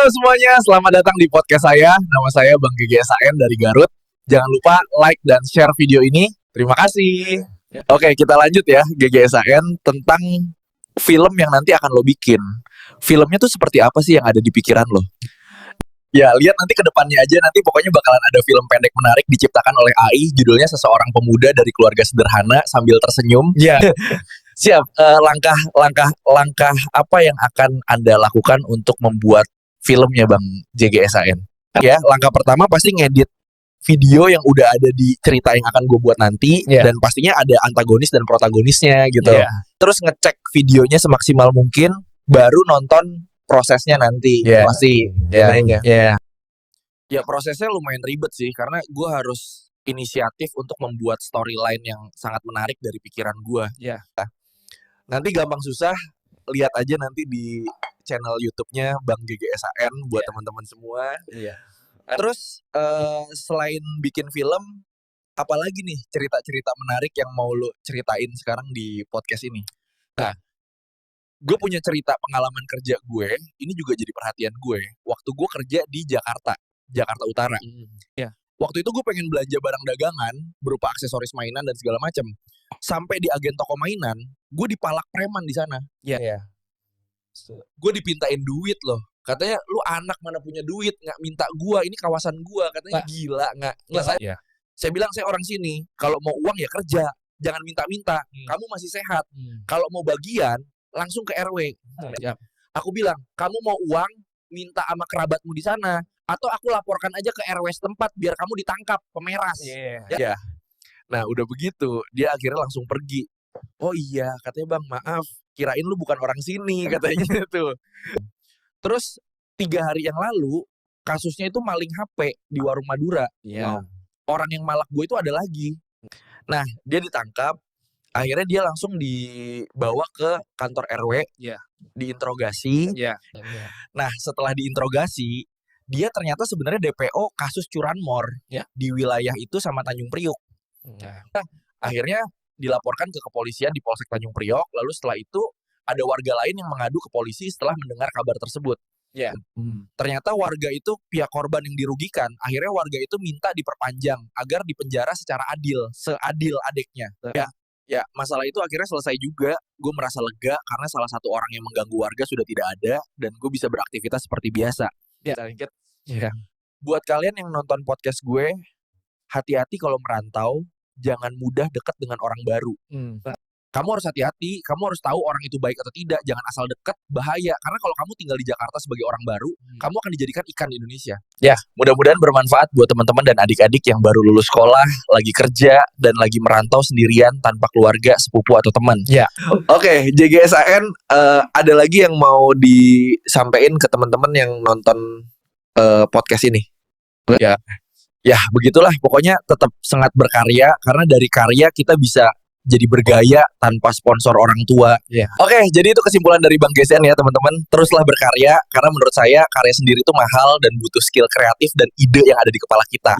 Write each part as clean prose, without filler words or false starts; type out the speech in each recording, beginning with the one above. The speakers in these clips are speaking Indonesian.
Halo semuanya, selamat datang di podcast saya. Nama saya Bang GGSAN dari Garut. Jangan lupa like dan share video ini. Terima kasih. Oke, kita lanjut ya, GGSAN, tentang film yang nanti akan lo bikin. Filmnya tuh seperti apa sih yang ada di pikiran lo? Ya, lihat nanti ke depannya aja. Nanti pokoknya bakalan ada film pendek menarik diciptakan oleh AI. Judulnya Seseorang Pemuda dari Keluarga Sederhana Sambil Tersenyum. Ya. Siap. Langkah apa yang akan Anda lakukan untuk membuat filmnya Bang JGSAN? Ya, langkah pertama pasti ngedit video yang udah ada di cerita yang akan gue buat nanti. Dan pastinya ada antagonis dan protagonisnya gitu. Terus ngecek videonya semaksimal mungkin, baru nonton prosesnya nanti. Pasti. Ya, prosesnya lumayan ribet sih, karena gue harus inisiatif untuk membuat storyline yang sangat menarik dari pikiran gue. Nanti gampang susah, lihat aja nanti di channel YouTube-nya Bang GGSAN buat teman-teman semua. Terus selain bikin film, apalagi nih cerita-cerita menarik yang mau lo ceritain sekarang di podcast ini? Nah, gue punya cerita pengalaman kerja gue, ini juga jadi perhatian gue. Waktu gue kerja di Jakarta Utara. Waktu itu gue pengen belanja barang dagangan berupa aksesoris mainan dan segala macam. Sampai di agen toko mainan, gue dipalak preman di sana. Gue dipintain duit loh. Katanya, lu anak mana punya duit, nggak minta gue, ini kawasan gue. Katanya gila, nggak. Saya bilang, saya orang sini, kalau mau uang ya kerja, jangan minta-minta. Kamu masih sehat. Kalau mau bagian, langsung ke RW. Aku bilang, kamu mau uang, minta sama kerabatmu di sana, atau aku laporkan aja ke RW setempat biar kamu ditangkap pemeras. Nah, udah begitu, dia akhirnya langsung pergi. Oh iya, katanya, Bang, maaf, kirain lu bukan orang sini, katanya gitu. Terus 3 hari yang lalu, kasusnya itu maling HP di Warung Madura. Orang yang malak gue itu ada lagi. Nah, dia ditangkap. Akhirnya dia langsung dibawa ke kantor RW, diinterogasi. Nah, setelah diinterogasi, dia ternyata sebenarnya DPO kasus curanmor di wilayah itu sama Tanjung Priok. Nah, akhirnya dilaporkan ke kepolisian di Polsek Tanjung Priok. Lalu setelah itu ada warga lain yang mengadu ke polisi setelah mendengar kabar tersebut. Ternyata warga itu pihak korban yang dirugikan. Akhirnya warga itu minta diperpanjang agar dipenjara secara adil, seadil adiknya. Ya, masalah itu akhirnya selesai juga. Gue merasa lega karena salah satu orang yang mengganggu warga sudah tidak ada dan gue bisa beraktivitas seperti biasa. Buat kalian yang nonton podcast gue, hati-hati kalau merantau, jangan mudah dekat dengan orang baru. Kamu harus hati-hati, kamu harus tahu orang itu baik atau tidak, jangan asal dekat, bahaya. Karena kalau kamu tinggal di Jakarta sebagai orang baru, kamu akan dijadikan ikan di Indonesia. Mudah-mudahan bermanfaat buat teman-teman dan adik-adik yang baru lulus sekolah, lagi kerja, dan lagi merantau sendirian tanpa keluarga, sepupu atau teman. Oke, JGSAN, ada lagi yang mau disampaikan ke teman-teman yang nonton podcast ini? Ya, begitulah. Pokoknya tetap sangat berkarya, karena dari karya kita bisa jadi bergaya tanpa sponsor orang tua. Oke, jadi itu kesimpulan dari Bang GSAN ya teman-teman. Teruslah berkarya, karena menurut saya karya sendiri itu mahal dan butuh skill kreatif dan ide yang ada di kepala kita.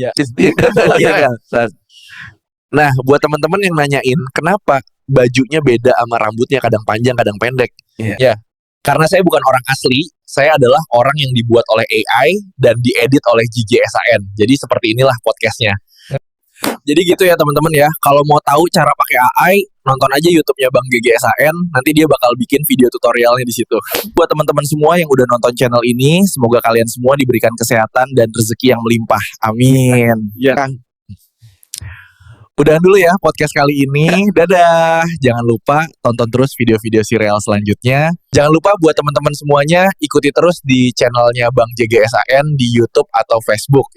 Nah, buat teman-teman yang nanyain kenapa bajunya beda sama rambutnya, kadang panjang kadang pendek. Karena saya bukan orang asli, saya adalah orang yang dibuat oleh AI dan diedit oleh JGSAN. Jadi seperti inilah podcastnya. Jadi gitu ya teman-teman ya. Kalau mau tahu cara pakai AI, nonton aja YouTube-nya Bang GGSAN. Nanti dia bakal bikin video tutorialnya di situ. Buat teman-teman semua yang udah nonton channel ini, semoga kalian semua diberikan kesehatan dan rezeki yang melimpah. Amin. Udahan dulu ya podcast kali ini. Dadah. Jangan lupa tonton terus video-video serial selanjutnya. Jangan lupa buat teman-teman semuanya ikuti terus di channelnya Bang JGSAN di YouTube atau Facebook.